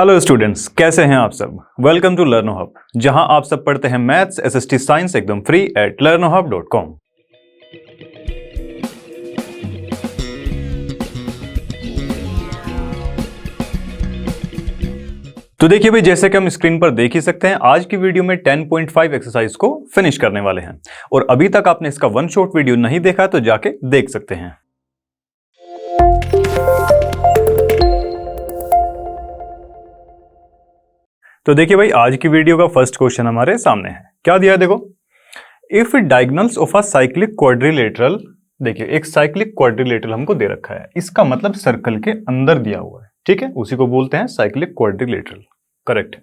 Hello students, कैसे हैं आप सब। वेलकम टू लर्नो हब, जहां आप सब पढ़ते हैं मैथ्स, एसएसटी, साइंस एकदम फ्री एट learnohub.com। तो देखिए भाई, जैसे कि हम स्क्रीन पर देख ही सकते हैं, आज की वीडियो में 10.5 एक्सरसाइज को फिनिश करने वाले हैं और अभी तक आपने इसका वन शॉट वीडियो नहीं देखा तो जाके देख सकते हैं। तो देखिए भाई, आज की वीडियो का फर्स्ट क्वेश्चन हमारे सामने है। क्या दिया है देखो, if diagonals of a cyclic quadrilateral, देखिए एक साइक्लिक क्वाड्रिलेटरल हमको दे रखा है, इसका मतलब सर्कल के अंदर दिया हुआ है, ठीक है, उसी को बोलते हैं साइक्लिक क्वाड्रिलेटरल। करेक्ट।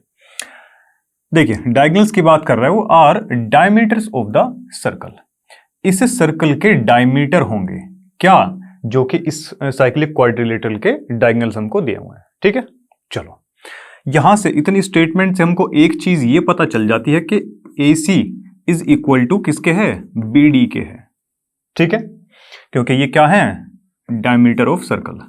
देखिए डायगोनल्स की बात कर रहा है वो, are diameters of the circle, इस सर्कल के डायमीटर होंगे क्या, जो कि इस साइक्लिक क्वाड्रिलेटरल के डायगोनल्स हमको दिए हुए हैं, ठीक है। चलो, यहां से इतनी स्टेटमेंट से हमको एक चीज ये पता चल जाती है कि AC इज इक्वल टू किसके है, BD के है, ठीक है, क्योंकि ये क्या है, diameter of circle,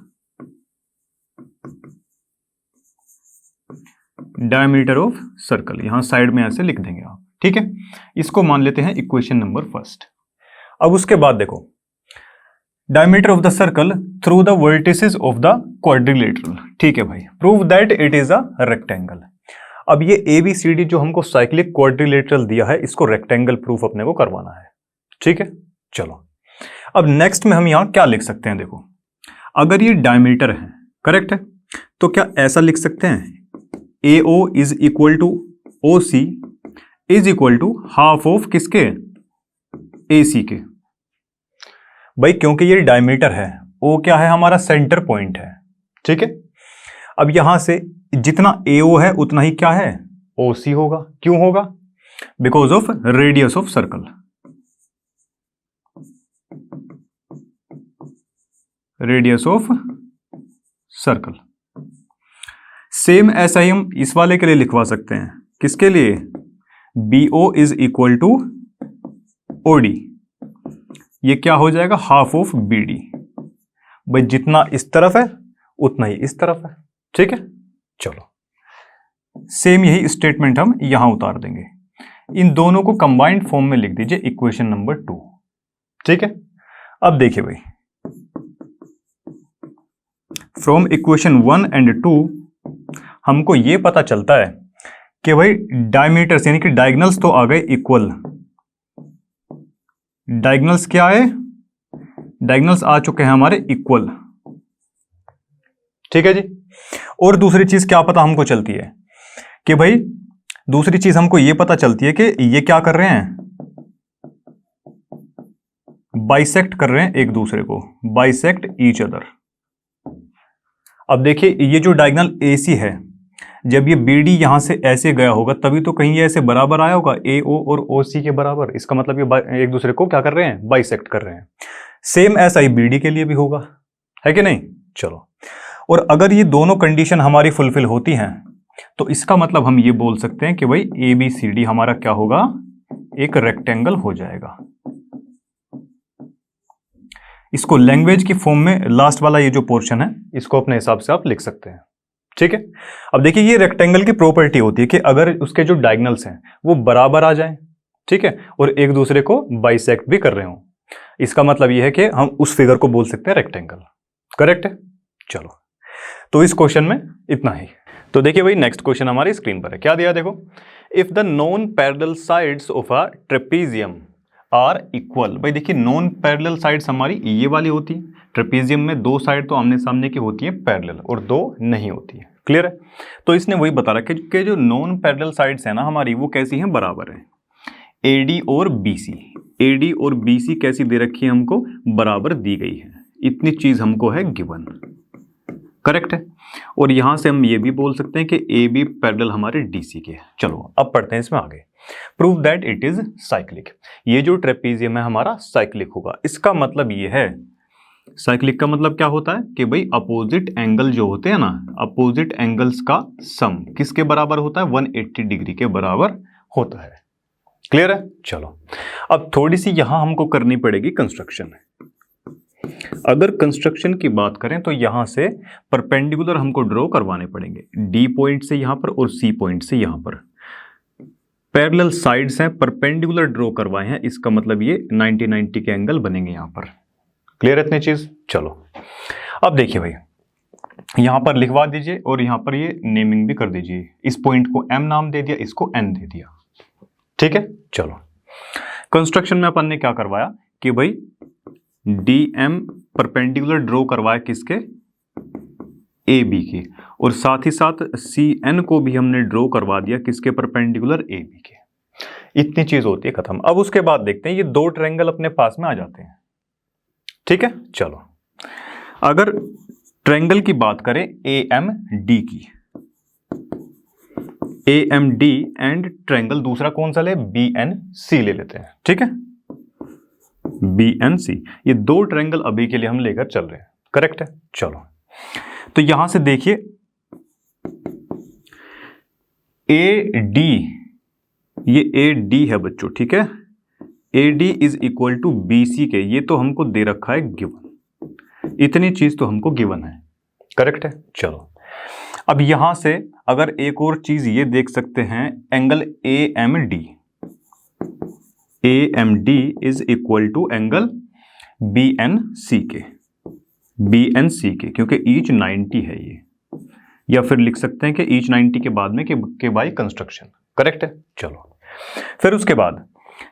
diameter of circle यहां साइड में ऐसे लिख देंगे आप, ठीक है। इसको मान लेते हैं इक्वेशन नंबर फर्स्ट। अब उसके बाद देखो, diameter of the circle through the vertices of the quadrilateral, ठीक है भाई, prove that it is a rectangle. अब ये ABCD जो हमको साइक्लिक क्वाड्रिलेटरल दिया है, इसको रेक्टेंगल प्रूफ अपने को करवाना है, ठीक है। चलो, अब नेक्स्ट में हम यहां क्या लिख सकते हैं, देखो अगर ये डायमीटर है, करेक्ट है, तो क्या ऐसा लिख सकते हैं, AO is equal to OC is equal to half of किसके, AC के। भाई क्योंकि ये डायमीटर है, O क्या है, हमारा सेंटर पॉइंट है, ठीक है। अब यहां से जितना AO है उतना ही क्या है, OC होगा। क्यों होगा, because of radius of circle, radius of circle. Same ऐसा ही हम इस वाले के लिए लिखवा सकते हैं, किसके लिए, BO is equal to OD, ये क्या हो जाएगा, हाफ ऑफ BD। भाई जितना इस तरफ है उतना ही इस तरफ है, ठीक है। चलो, सेम यही स्टेटमेंट हम यहां उतार देंगे, इन दोनों को कंबाइंड फॉर्म में लिख दीजिए इक्वेशन नंबर 2, ठीक है। अब देखिए भाई, फ्रॉम इक्वेशन 1 एंड 2 हमको यह पता चलता है कि भाई डायमीटर्स यानी कि डायगोनल्स तो आ गए इक्वल, डायगोनल्स क्या है, डायगोनल्स आ चुके हैं हमारे इक्वल, ठीक है जी। और दूसरी चीज क्या पता हमको चलती है कि भाई, दूसरी चीज हमको यह पता चलती है कि ये क्या कर रहे हैं, बाइसेक्ट कर रहे हैं एक दूसरे को, बाइसेक्ट ईच अदर। अब देखिए ये जो डायगोनल AC है, जब ये BD यहां से ऐसे गया होगा तभी तो कहीं ये ऐसे बराबर आया होगा, AO और OC के बराबर, इसका मतलब ये एक दूसरे को क्या कर रहे हैं, बाइसेक्ट कर रहे हैं। सेम ऐसा ही BD के लिए भी होगा, है कि नहीं। चलो, और अगर ये दोनों कंडीशन हमारी फुलफिल होती हैं तो इसका मतलब हम ये बोल सकते हैं कि भाई ABCD हमारा क्या होगा, एक रेक्टेंगल हो जाएगा। इसको लैंग्वेज की फॉर्म में लास्ट वाला ये जो पोर्शन है, इसको अपने हिसाब से आप लिख सकते हैं, ठीक है। अब देखिए ये रेक्टेंगल की प्रॉपर्टी होती है कि अगर उसके जो डायगोनल्स हैं वो बराबर आ जाएं, ठीक है, और एक दूसरे को बाइसेक्ट भी कर रहे हो, इसका मतलब ये है कि हम उस फिगर को बोल सकते हैं रेक्टेंगल। करेक्ट है। चलो, तो इस क्वेश्चन में इतना ही। तो देखिए भाई, नेक्स्ट क्वेश्चन हमारी स्क्रीन पर है। क्या दिया देखो, if the non parallel sides of a trapezium are equal. भाई देखिए, नॉन पैरेलल साइड्स हमारी ये वाली होती है, ट्रेपेजियम में दो साइड तो आमने सामने की होती है पैरेलल और दो नहीं होती है, क्लियर है। तो इसने वही बता रखा है कि जो नॉन पैरेलल साइड्स है ना हमारी, वो कैसी हैं, बराबर है। AD और BC, AD और BC कैसी दे रखी है हमको, बराबर दी गई है, इतनी चीज हमको है गिवन, करेक्ट है। और यहां से हम ये भी बोल सकते हैं कि AB पैरेलल हमारे DC के। चलो अब पढ़ते हैं इसमें आगे। Prove that it is cyclic, ये जो ट्रेपेजियम है हमारा साइक्लिक होगा। इसका मतलब ये है, साइक्लिक का मतलब क्या होता है कि भाई अपोजिट एंगल जो होते हैं ना, अपोजिट एंगल्स का सम किसके बराबर होता है, 180 डिग्री के बराबर होता है, क्लियर है। चलो, अब थोड़ी सी यहां हमको करनी पड़ेगी कंस्ट्रक्शन। अगर कंस्ट्रक्शन की बात करें तो यहां से परपेंडिकुलर हमको ड्रॉ करवाने पड़ेंगे, डी पॉइंट से यहां पर और सी पॉइंट से यहां पर पैरेलल साइड्स हैं, परपेंडिकुलर ड्रॉ करवाए हैं, इसका मतलब ये 90-90 के एंगल बनेंगे यहां पर। क्लियर है इतनी चीज? चलो अब देखिए भाई, यहां पर लिखवा दीजिए और यहां पर ये नेमिंग भी कर दीजिए। इस पॉइंट को M नाम दे दिया, इसको N दे दिया। ठीक है, चलो कंस्ट्रक्शन में अपन ने क्या करवाया कि भाई DM परपेंडिकुलर ड्रॉ करवाया किसके, AB की, और साथ ही साथ CN को भी हमने ड्रॉ करवा दिया किसके, परपेंडिकुलर AB के। इतनी चीज होती है, खत्म। अब उसके बाद देखते हैं, ये दो ट्रायंगल अपने पास में आ जाते हैं। ठीक है, चलो अगर ट्रायंगल की बात करें AMD की, AMD एंड ट्रायंगल दूसरा कौन सा ले, BNC ले लेते हैं। ठीक है, BNC, ये दो ट्रायंगल अभी के लिए हम लेकर चल रहे हैं। करेक्ट है, चलो तो यहां से देखिए AD, ये AD है बच्चों। ठीक है, AD is equal to BC के, ये तो हमको दे रखा है गिवन, इतनी चीज तो हमको गिवन है। करेक्ट है, चलो अब यहां से अगर एक और चीज ये देख सकते हैं, angle AMD is equal to angle BNC के, क्योंकि ईच 90 है ये, या फिर लिख सकते हैं कि ईच 90 के बाद में के बाई कंस्ट्रक्शन। करेक्ट है, चलो फिर उसके बाद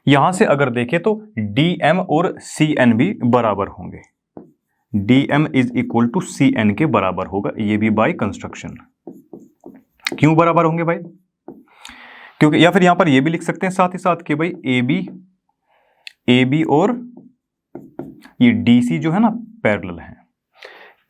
यहां से अगर देखें तो DM और CN भी बराबर होंगे, DM is equal to CN के बराबर होगा, ये भी बाय कंस्ट्रक्शन। क्यों बराबर होंगे भाई, क्योंकि, या फिर यहां पर ये भी लिख सकते हैं साथ ही साथ कि भाई AB और ये DC जो है ना पैरेलल है,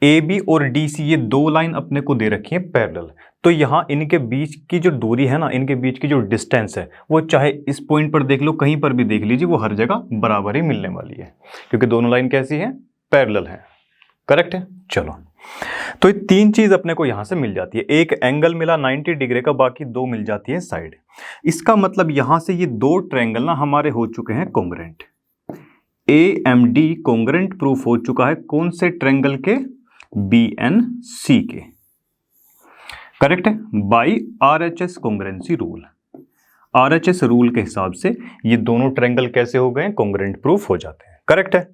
AB और DC ये दो लाइन अपने को दे रखी है पैरेलल, तो यहां इनके बीच की जो दूरी है ना, इनके बीच की जो डिस्टेंस है, वो चाहे इस पॉइंट पर देख लो, कहीं पर भी देख लीजिए, वो हर जगह बराबर ही मिलने वाली है, क्योंकि दोनों लाइन कैसी है, पैरेलल है। करेक्ट है, चलो तो ये तीन चीज अपने को यहां से मिल जाती है, एक एंगल मिला 90 डिग्री का, बाकी दो मिल जाती है साइड। इसका मतलब यहां से ये दो ट्रायंगल ना हमारे हो चुके हैं कॉन्ग्रुएंट, AMD कॉन्ग्रुएंट प्रूफ हो चुका है कौन से ट्रायंगल के, BNC के। करेक्ट है, by RHS congruency rule, RHS rule के हिसाब से ये दोनों ट्रायंगल कैसे हो गए, कॉन्ग्रुएंट प्रूफ हो जाते हैं। करेक्ट है,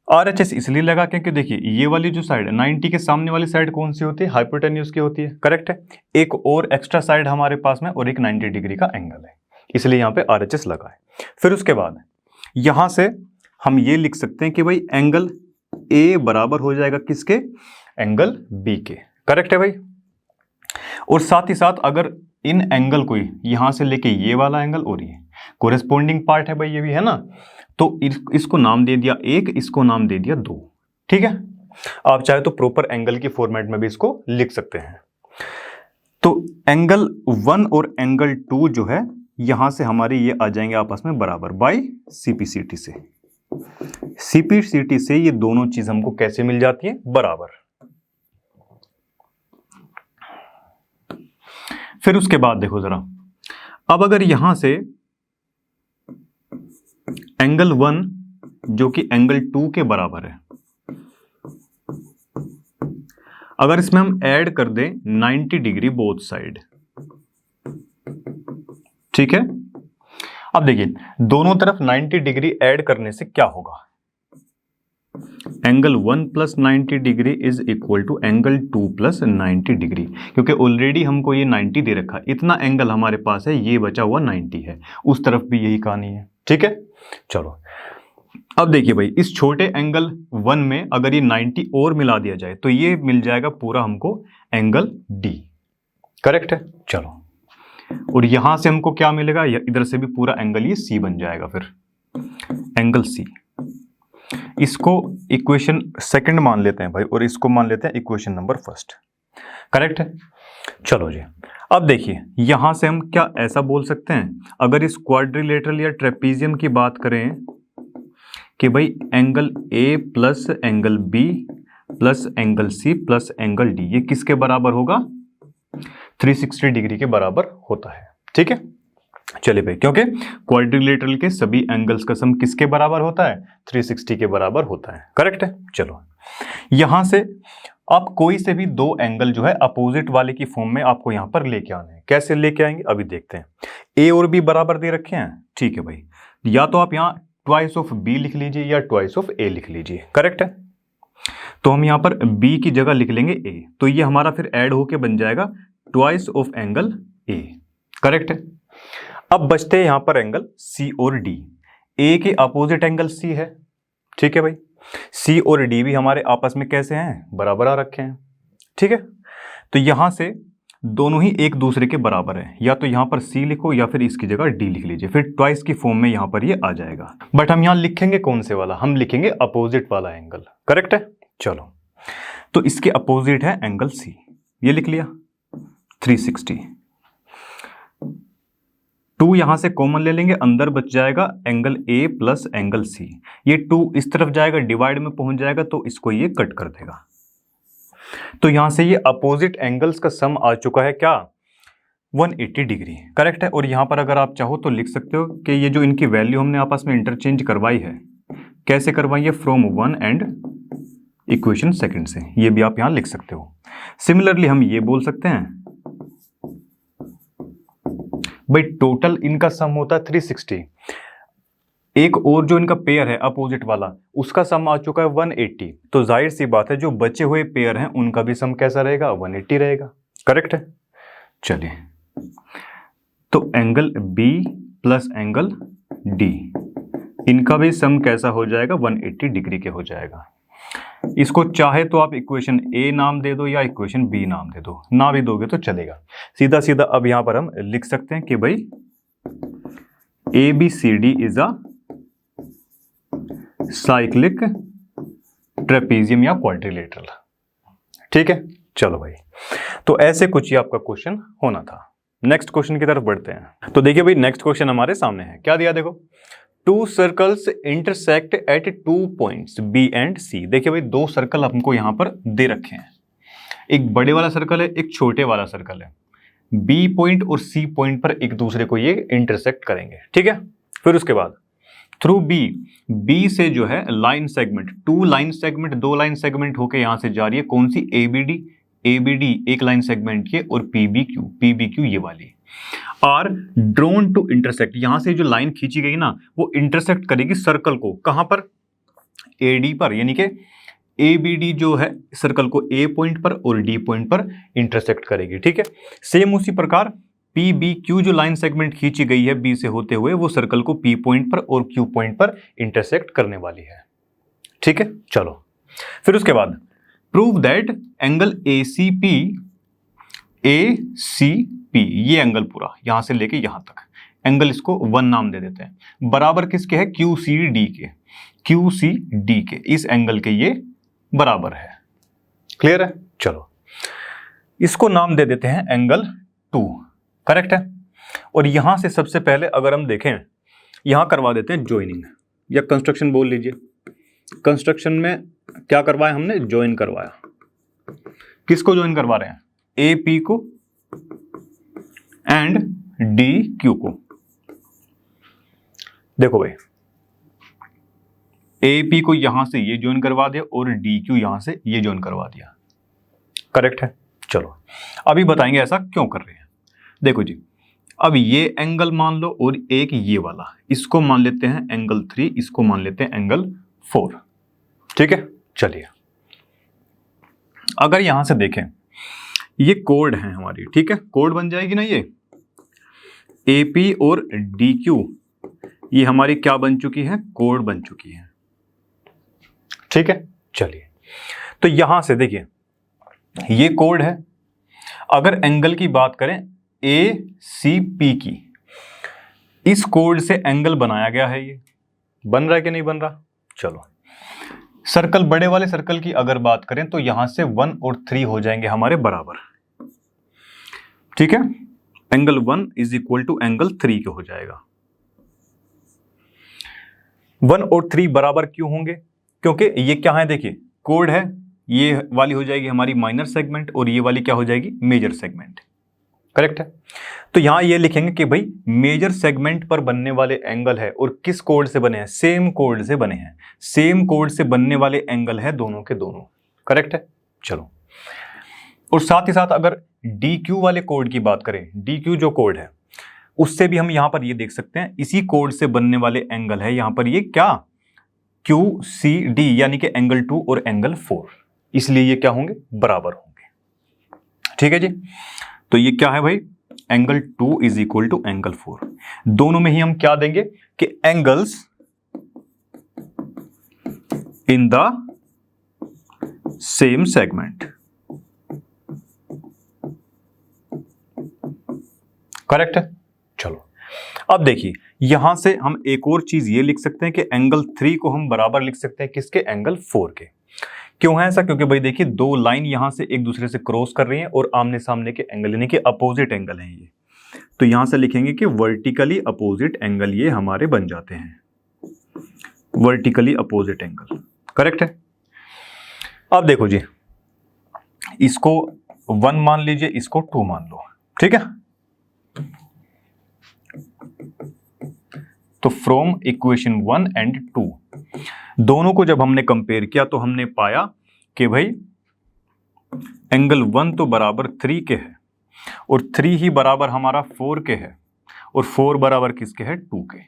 RHS इसलिए लगा क्योंकि देखिए ये वाली जो साइड है 90 के सामने वाली साइड कौन सी होती है, हाइपोटेन्यूज की होती है। करेक्ट है, एक और एक्स्ट्रा साइड हमारे पास में और एक 90 डिग्री का एंगल है, इसलिए यहाँ पे RHS लगा है। फिर उसके बाद यहां से हम ये लिख सकते हैं कि भाई एंगल A बराबर हो जाएगा किसके, एंगल B के। करेक्ट है भाई, और साथ ही साथ अगर इन एंगल को यहां से लेके ये वाला एंगल और ये कोरेस्पोंडिंग पार्ट है भाई, ये भी है ना, तो इसको नाम दे दिया 1, इसको नाम दे दिया 2। ठीक है, आप चाहे तो प्रॉपर एंगल की फॉर्मेट में भी इसको लिख सकते हैं। तो एंगल 1 और एंगल 2 जो है यहां से हमारे ये आ जाएंगे आपस में बराबर बाय CPCT से। CPCT से ये दोनों चीज हमको कैसे मिल जाती है, बराबर। फिर उसके बाद देखो जरा, अब अगर यहां से एंगल 1 जो कि एंगल 2 के बराबर है, अगर इसमें हम ऐड कर दें 90 डिग्री बोथ साइड, ठीक है, अब देखिए दोनों तरफ 90 डिग्री ऐड करने से क्या होगा, angle 1 plus 90 degree is equal to angle 2 plus 90 degree, क्योंकि ऑलरेडी हमको ये 90 दे रखा, इतना एंगल हमारे पास है, ये बचा हुआ 90 है, उस तरफ भी यही कहानी है। ठीक है, चलो अब देखिए भाई, इस छोटे एंगल 1 में अगर ये 90 और मिला दिया जाए तो ये मिल जाएगा पूरा हमको एंगल D। करेक्ट है, चलो, और यहां से हमको क्या मिलेगा, इधर से भी पूरा एंगल ये C बन जाएगा, फिर एंगल C। इसको इक्वेशन सेकंड मान लेते हैं भाई, और इसको मान लेते हैं इक्वेशन नंबर फर्स्ट। करेक्ट है, चलो जी, अब देखिए यहां से हम क्या ऐसा बोल सकते हैं, अगर इस क्वाड्रिलेटरल या ट्रेपीजियम की बात करें कि भाई angle A plus angle B plus angle C plus angle D ये किसके बराबर होगा, 360 डिग्री के बराबर होता है। ठीक है, चलिए भाई, क्योंकि क्वाड्रिलेटरल के सभी एंगल्स का सम किसके बराबर होता है? 360 के बराबर होता है। करेक्ट है। चलो यहां से आप कोई से भी दो एंगल जो है अपोजिट वाले की फॉर्म में आपको यहां पर लेके आने हैं। कैसे लेके आएंगे अभी देखते हैं। ए और बी बराबर दे रखे हैं, ठीक है भाई, या तो आप यहां ट्वाइस ऑफ बी लिख लीजिए या ट्वाइस ऑफ ए लिख लीजिए। करेक्ट है। तो हम यहां पर बी की जगह लिख लेंगे ए, तो ये हमारा फिर ऐड होके बन जाएगा twice of angle A. Correct है। अब बचते हैं यहां पर एंगल सी और डी। ए के अपोजिट एंगल सी है, ठीक है भाई। सी और डी भी हमारे आपस में कैसे हैं? बराबर आ रखे हैं, ठीक है। तो यहां से दोनों ही एक दूसरे के बराबर है, या तो यहां पर सी लिखो या फिर इसकी जगह डी लिख लीजिए, फिर ट्वाइस की फॉर्म में यहां पर ये आ जाएगा। बट हम यहां लिखेंगे कौन से वाला? हम लिखेंगे अपोजिट वाला एंगल। करेक्ट है। चलो तो इसके अपोजिट है एंगल सी, ये लिख लिया 360। 2 यहां से कॉमन ले लेंगे, अंदर बच जाएगा angle A plus angle C. ये 2 इस तरफ जाएगा, डिवाइड में पहुंच जाएगा, तो इसको ये कट कर देगा। तो यहां से ये अपोजिट एंगल्स का सम आ चुका है क्या? 180 डिग्री। करेक्ट है। और यहां पर अगर आप चाहो तो लिख सकते हो कि ये जो इनकी वैल्यू हमने आपस में इंटरचेंज करवाई है, कैसे करवाई है? फ्रॉम 1 एंड इक्वेशन सेकंड से, ये भी आप यहां लिख सकते हो। सिमिलरली हम ये बोल सकते हैं भाई टोटल इनका सम होता है 360। एक और जो इनका पेयर है अपोजिट वाला, उसका सम आ चुका है 180। तो जाहिर सी बात है जो बचे हुए पेयर हैं उनका भी सम कैसा रहेगा? 180 रहेगा। करेक्ट है। चलिए तो angle B plus angle D, इनका भी सम कैसा हो जाएगा? 180 डिग्री के हो जाएगा। इसको चाहे तो आप इक्वेशन ए नाम दे दो या इक्वेशन बी नाम दे दो, ना भी दोगे तो चलेगा। सीधा सीधा अब यहां पर हम लिख सकते हैं कि भाई A B C D is a cyclic trapezium या क्वाड्रिलेटरल। ठीक है। चलो भाई, तो ऐसे कुछ ही आपका क्वेश्चन होना था। नेक्स्ट क्वेश्चन की तरफ बढ़ते हैं। तो देखिए भाई नेक्स्ट क्वेश्चन हमारे सामने है। क्या दिया? देखो, 2 circles intersect at 2 points B and C. देखिए भाई दो सर्कल हमको यहां पर दे रखे हैं, एक बड़े वाला सर्कल है, एक छोटे वाला सर्कल है। बी पॉइंट और सी पॉइंट पर एक दूसरे को ये इंटरसेक्ट करेंगे। ठीक है। फिर उसके बाद थ्रू बी से जो है line segment, 2 line segment, 2 line segment होके यहां से जा रही है। कौन सी? एबीडी एक लाइन सेगमेंट की, और पीबीक्यू ये वाली आर ड्रोन टू इंटरसेक्ट। यहां से जो लाइन खींची गई ना वो इंटरसेक्ट करेगी सर्कल को। कहां पर? एडी पर, यानी कि एबीडी जो है सर्कल को ए पॉइंट पर और डी पॉइंट पर इंटरसेक्ट करेगी। ठीक है। सेम उसी प्रकार पीबीक्यू जो लाइन सेगमेंट खींची गई है बी से होते हुए, वो सर्कल को पी पॉइंट पर और क्यू पॉइंट पर इंटरसेक्ट करने वाली है। ठीक है। चलो फिर उसके बाद प्रूव दैट एंगल एसीपी, ये एंगल पूरा यहां से लेके यहां तक एंगल, इसको 1 नाम दे देते हैं, बराबर किसके है? क्यूसीडी के। इस एंगल के ये बराबर है। क्लियर है। चलो इसको नाम दे देते हैं एंगल 2। करेक्ट है। और यहां से सबसे पहले अगर हम देखें, यहां करवा देते हैं ज्वाइनिंग या कंस्ट्रक्शन बोल लीजिए। कंस्ट्रक्शन में क्या करवाया हमने? ज्वाइन करवाया। किसको ज्वाइन करवा रहे हैं? ए पी को एंड डी क्यू को। देखो भाई ए पी को यहां से ये ज्वाइन करवा दिया और डी क्यू यहां से ये ज्वाइन करवा दिया। करेक्ट है। चलो अभी बताएंगे ऐसा क्यों कर रहे हैं। देखो जी, अब ये एंगल मान लो और एक ये वाला, इसको मान लेते हैं एंगल 3, इसको मान लेते हैं एंगल 4। ठीक है। चलिए अगर यहां से देखें, ये कोड है हमारी। ठीक है। कोड बन जाएगी ना, ये एपी और डी क्यू ये हमारी क्या बन चुकी है? कोड बन चुकी है। ठीक है। चलिए तो यहां से देखिए ये कोड है। अगर एंगल की बात करें ए सी पी की, इस कोड से एंगल बनाया गया है। ये बन रहा है कि नहीं बन रहा? चलो सर्कल, बड़े वाले सर्कल की अगर बात करें तो यहां से 1 और 3 हो जाएंगे हमारे बराबर। ठीक है। Angle 1 is equal to angle 3 के हो जाएगा। 1 और 3 बराबर क्यों होंगे? क्योंकि ये क्या है? देखिए कोड है, ये वाली हो जाएगी हमारी माइनर सेगमेंट और ये वाली क्या हो जाएगी? Major segment. करेक्ट है। तो यहां ये लिखेंगे कि भाई मेजर सेगमेंट पर बनने वाले एंगल है और किस कोड से बने हैं, सेम कोड से बने हैं, सेम कोड से बनने वाले एंगल है दोनों के दोनों। करेक्ट है। चलो, और साथ ही साथ अगर DQ वाले कोड की बात करें, DQ जो कोड है उससे भी हम यहां पर ये देख सकते हैं, इसी कोड से बनने वाले एंगल है यहां पर ये क्या, QCD, यानी कि एंगल 2 और एंगल 4, इसलिए ये क्या होंगे, बराबर होंगे। ठीक है जी। तो ये क्या है भाई, angle 2 is equal to angle 4। दोनों में ही हम क्या देंगे कि angles in the same segment. Correct है। चलो, अब देखिए यहां से हम एक और चीज ये लिख सकते हैं कि एंगल 3 को हम बराबर लिख सकते हैं किसके, एंगल 4 के। क्यों है ऐसा, क्योंकि भाई देखिए दो लाइन यहां से एक दूसरे से क्रॉस कर रही हैं और आमने सामने के एंगल यानी कि अपोजिट एंगल हैं ये, तो यहां से लिखेंगे कि वर्टिकली अपोजिट एंगल ये हमारे बन जाते हैं, वर्टिकली अपोजिट एंगल। करेक्ट है। अब देखो जी, इसको 1 मान लीजिए, इसको 2 मान लो, ठीक है। तो फ्रॉम इक्वेशन 1 एंड 2 दोनों को जब हमने कंपेयर किया तो हमने पाया कि भाई एंगल 1 तो बराबर 3 के है और 3 ही बराबर हमारा 4 के है और 4 बराबर किसके है, 2 के।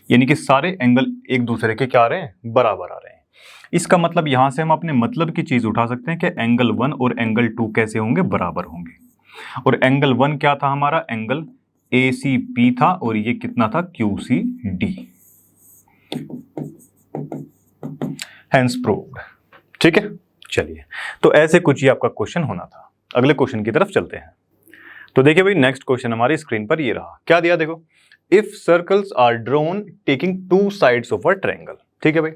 यानी कि सारे एंगल एक दूसरे के क्या आ रहे हैं, बराबर आ रहे हैं। इसका मतलब यहां से हम अपने मतलब की चीज उठा सकते हैं कि एंगल 1 और एंगल 2 कैसे होंगे, बराबर होंगे। और एंगल 1 क्या था हमारा, एंगल ACP था और ये कितना था, QCD। Hence proved. ठीक है। चलिए, तो ऐसे कुछ ही आपका क्वेश्चन होना था। अगले क्वेश्चन की तरफ चलते हैं। तो देखिए भाई, नेक्स्ट क्वेश्चन हमारी स्क्रीन पर ये रहा। क्या दिया देखो, if circles are drawn taking 2 sides of a triangle. ठीक है भाई,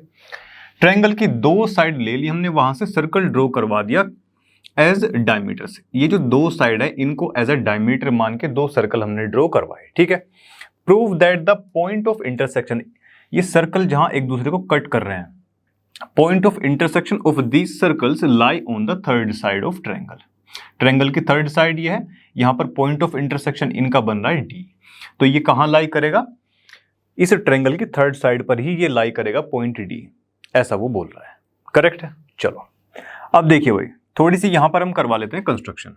ट्रायंगल की 2 साइड ले ली हमने, वहां से सर्कल ड्रॉ करवा दिया एज डायमीटर से। ये जो 2 साइड है इनको एज अ डायमीटर मान के 2 सर्कल हमने ड्रॉ करवाए। ठीक है। Prove that the point of intersection, ये सर्कल जहां एक दूसरे को कट कर रहे हैं, point of intersection of these circles lie on the third side of triangle. Triangle की थर्ड साइड ये है, यहां पर पॉइंट ऑफ इंटरसेक्शन इनका बन रहा है D, तो ये कहां लाई करेगा, इस ट्रायंगल की थर्ड साइड पर ही ये लाई करेगा पॉइंट D, ऐसा वो बोल रहा है। करेक्ट है। चलो, अब देखिए भाई, थोड़ी सी यहां पर हम करवा लेते हैं कंस्ट्रक्शन।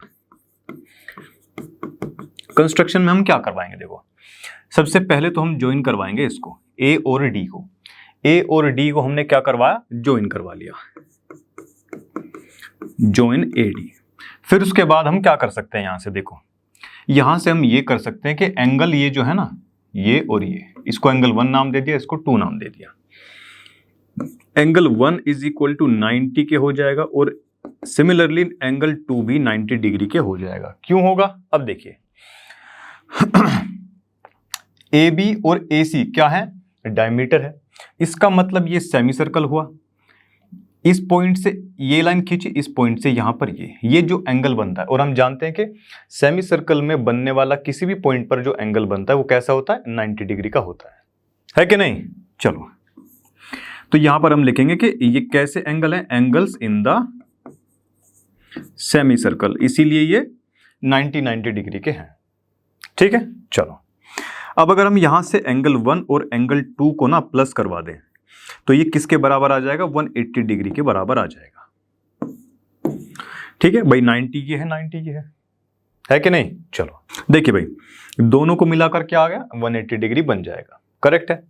कंस्ट्रक्शन में हम क्या करवाएंगे, देखो सबसे पहले तो हम ज्वाइन करवाएंगे इसको A और D को। A और D को हमने क्या करवाया, ज्वाइन करवा लिया, ज्वाइन AD। फिर उसके बाद हम क्या कर सकते हैं, यहां से देखो, यहां से हम ये कर सकते हैं कि एंगल ये जो है ना, ये और ये, इसको एंगल 1 नाम दे दिया, इसको 2 नाम दे दिया। एंगल 1 इज इक्वल टू 90 के हो जाएगा और सिमिलरली एंगल 2 भी 90 डिग्री के हो जाएगा। क्यों होगा, अब देखिए AB और AC क्या है, डायमीटर है, इसका मतलब ये सेमी सर्कल हुआ। इस पॉइंट से ये लाइन खींची, इस पॉइंट से यहां पर ये जो एंगल बनता है, और हम जानते हैं कि सेमी सर्कल में बनने वाला किसी भी पॉइंट पर जो एंगल बनता है वो कैसा होता है, 90 डिग्री का होता है कि नहीं। चलो, तो यहां पर हम लिखेंगे कि ये कैसे एंगल है, angles in the semi circle, इसीलिए ये 90 डिग्री के हैं। ठीक है। चलो, अब अगर हम यहां से एंगल 1 और एंगल 2 को ना प्लस करवा दें तो ये किसके बराबर आ जाएगा, 180 डिग्री के बराबर आ जाएगा। ठीक है भाई, 90 ये है, 90 ये है कि नहीं। चलो देखिए भाई, दोनों को मिलाकर क्या आ गया, 180 डिग्री बन जाएगा। करेक्ट है।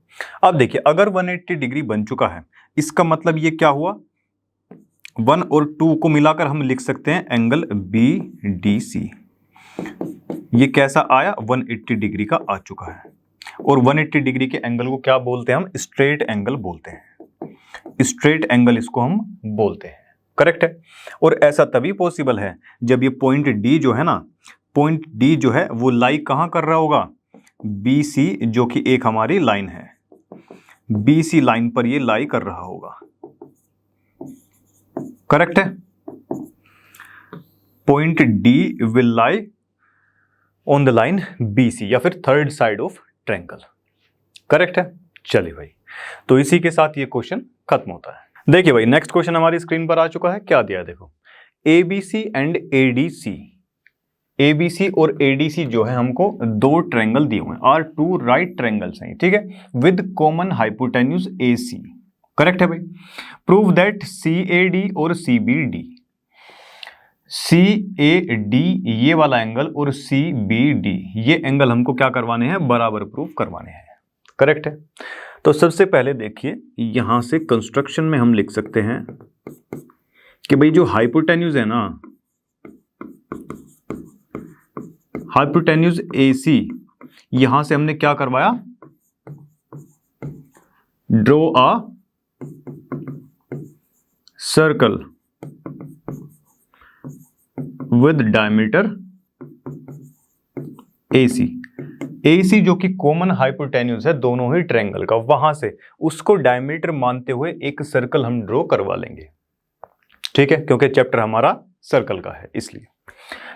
अब देखिए, अगर 180 डिग्री बन चुका है, इसका मतलब ये क्या हुआ, 1 और 2 को मिलाकर हम लिख सकते हैं एंगल BDC। ये कैसा आया, 180 डिग्री का आ चुका है। और 180 डिग्री के एंगल को क्या बोलते हैं हम, स्ट्रेट एंगल बोलते हैं, स्ट्रेट एंगल इसको हम बोलते हैं। करेक्ट है। और ऐसा तभी पॉसिबल है जब ये पॉइंट D जो है ना, पॉइंट D जो है वो लाई कहां कर रहा होगा, BC, जो कि एक हमारी लाइन है, BC लाइन पर ये लाई कर रहा होगा। करेक्ट है। Point D will lie on the line BC या फिर third side of triangle. Correct है। चलिए भाई, तो इसी के साथ ये क्वेश्चन खत्म होता है। देखिए भाई, नेक्स्ट क्वेश्चन हमारी स्क्रीन पर आ चुका है। क्या दिया है देखो, ABC एंड ADC ABC और ADC जो है हमको दो ट्रायंगल दिए हुए हैं, आर टू राइट ट्रायंगल्स हैं, ठीक है, with common hypotenuse AC। Correct है भाई। प्रूव दैट CAD और CBD, CAD ये वाला एंगल और CBD ये एंगल हमको क्या करवाने हैं, बराबर प्रूव करवाने हैं। करेक्ट है। तो सबसे पहले देखिए यहां से कंस्ट्रक्शन में हम लिख सकते हैं कि भाई जो हाइपोटेन्यूज है ना, हाइपोटेन्यूज AC, यहां से हमने क्या करवाया, draw a circle with diameter AC जो कि कॉमन हाइपोटेन्यूज है दोनों ही ट्रायंगल का, वहां से उसको डायमीटर मानते हुए एक सर्कल हम ड्रॉ करवा लेंगे। ठीक है, क्योंकि चैप्टर हमारा सर्कल का है इसलिए।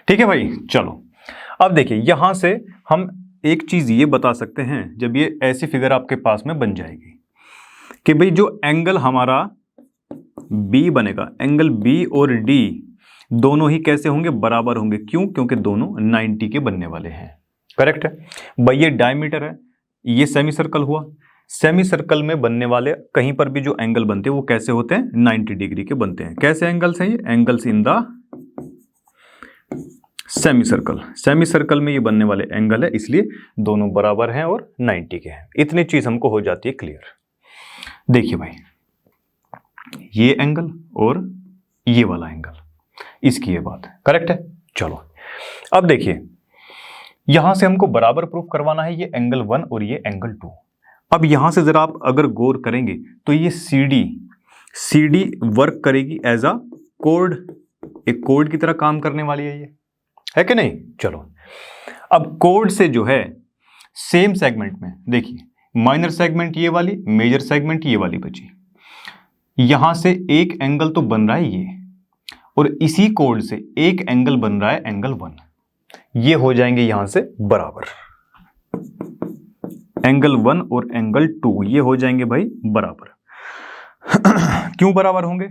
ठीक है भाई, चलो अब देखिए यहां से हम एक चीज ये बता सकते हैं, जब ये ऐसी फिगर आपके पास में बन जाएगी कि भाई जो एंगल हमारा B बनेगा, एंगल B और D दोनों ही कैसे होंगे, बराबर होंगे। क्यों? क्योंकि दोनों 90 के बनने वाले हैं। करेक्ट है भाई। ये डायमीटर है, ये सेमी सर्कल हुआ। सेमी सर्कल में बनने वाले कहीं पर भी जो एंगल बनते हैं वो कैसे होते हैं, 90 डिग्री के बनते हैं। कैसे एंगल्स हैं ये, angles in the semi circle. Semi circle में ये बनने वाले एंगल है, इसलिए दोनों बराबर हैं और 90 के हैं। इतनी चीज हमको हो जाती है क्लियर। देखिए भाई ये एंगल और ये वाला एंगल, इसकी ये बात है। करेक्ट है। चलो अब देखिए यहां से हमको बराबर प्रूफ करवाना है, ये एंगल 1 और ये एंगल 2। अब यहां से जरा आप अगर गौर करेंगे तो ये CD वर्क करेगी एज अ कोड, एक कोड की तरह काम करने वाली है, ये है कि नहीं। चलो अब कोड से जो है सेम सेगमेंट में देखिए, माइनर सेगमेंट ये वाली, मेजर सेगमेंट ये वाली बची। यहां से एक एंगल तो बन रहा है ये, और इसी कोड से एक एंगल बन रहा है एंगल 1। ये हो जाएंगे यहां से बराबर, एंगल 1 और एंगल 2 ये हो जाएंगे भाई बराबर। क्यों बराबर होंगे,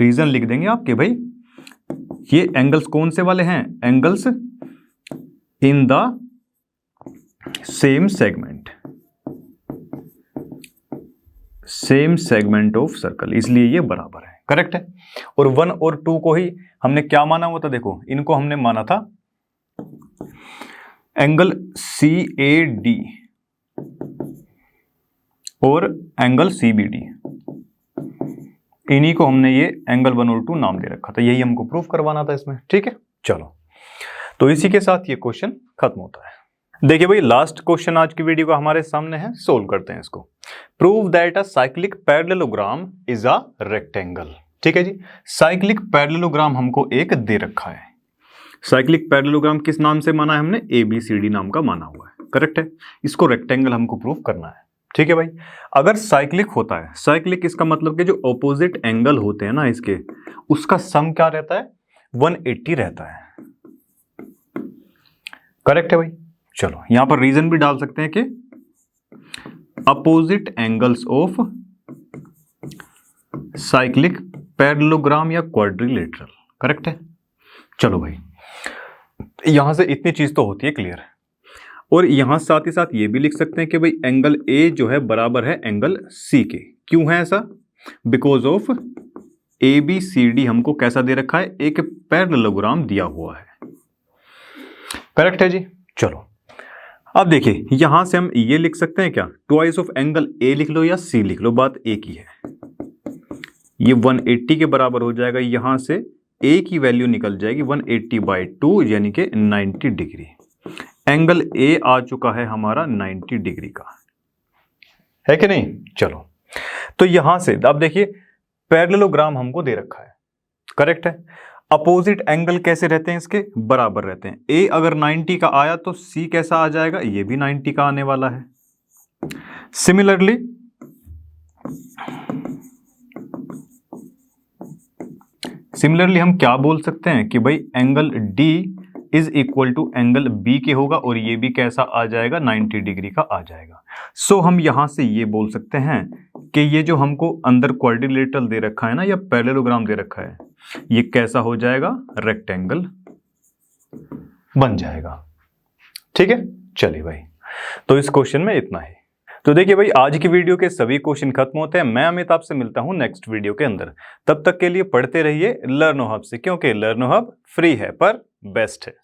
रीजन लिख देंगे आपके भाई। ये एंगल्स कौन से वाले हैं, angles in the same segment of circle, इसलिए ये बराबर है। करेक्ट है। और 1 और 2 को ही हमने क्या माना हुआ था, देखो इनको हमने माना था एंगल CAD और एंगल CBD, इन्हीं को हमने ये एंगल 1 और 2 नाम दे रखा था। यही हमको प्रूफ करवाना था इसमें। ठीक है, चलो तो इसी के साथ ये क्वेश्चन खत्म होता है। देखिए भाई लास्ट क्वेश्चन आज की वीडियो का हमारे सामने है, सोल्व करते हैं इसको। Prove that a cyclic parallelogram is a rectangle. ठीक है जी, साइक्लिक पैरेललोग्राम हमको एक दे रखा है। साइक्लिक पैरेललोग्राम किस नाम से माना है हमने, ABCD नाम का माना हुआ है। करेक्ट है। इसको रेक्टेंगल हमको प्रूव करना है। ठीक है भाई। अगर साइक्लिक होता है, साइक्लिक इसका मतलब कि जो ऑपोजिट एंगल होते हैं ना इसके, उसका सम क्या रहता है, 180 रहता है। करेक्ट है भाई। चलो यहां पर रीजन भी डाल सकते हैं कि opposite angles of cyclic parallelogram या क्वाड्रिलेटरल। करेक्ट है। चलो भाई यहां से इतनी चीज तो होती है क्लियर। और यहां साथ ही साथ ये भी लिख सकते हैं कि भाई एंगल A जो है बराबर है एंगल C के। क्यों है ऐसा, बिकॉज ऑफ ABCD हमको कैसा दे रखा है, एक पैरेललोग्राम दिया हुआ है। करेक्ट है जी। चलो अब देखिए यहां से हम ये लिख सकते हैं क्या, ट्वाइस ऑफ एंगल A लिख लो या C लिख लो, बात एक ही है। ये 180 के बराबर हो जाएगा, यहां से A की वैल्यू निकल जाएगी 180/2 यानी कि 90 डिग्री। एंगल A आ चुका है हमारा 90 डिग्री का, है कि नहीं। चलो तो यहां से अब देखिए पैरेललोग्राम हमको दे रखा है। करेक्ट है। अपोजिट एंगल कैसे रहते हैं इसके, बराबर रहते हैं। A अगर 90 का आया तो C कैसा आ जाएगा, ये भी 90 का आने वाला है। सिमिलरली हम क्या बोल सकते हैं कि भाई angle D is equal to angle B के होगा, और ये भी कैसा आ जाएगा, 90 डिग्री का आ जाएगा। सो हम यहां से ये बोल सकते हैं कि ये जो हमको अंदर क्वाड्रिलेटरल दे रखा है ना, या पैरेललोग्राम दे रखा है, ये कैसा हो जाएगा, रेक्टेंगल बन जाएगा। ठीक है, चलिए भाई, तो इस क्वेश्चन में इतना ही। तो देखिए भाई, आज की वीडियो के सभी क्वेश्चन खत्म होते हैं। मैं अमित आपसे मिलता हूं नेक्स्ट वीडियो के अंदर। तब तक के लिए पढ़ते रहिए लर्नो हब से, क्योंकि लर्नो हब फ्री है पर बेस्ट है।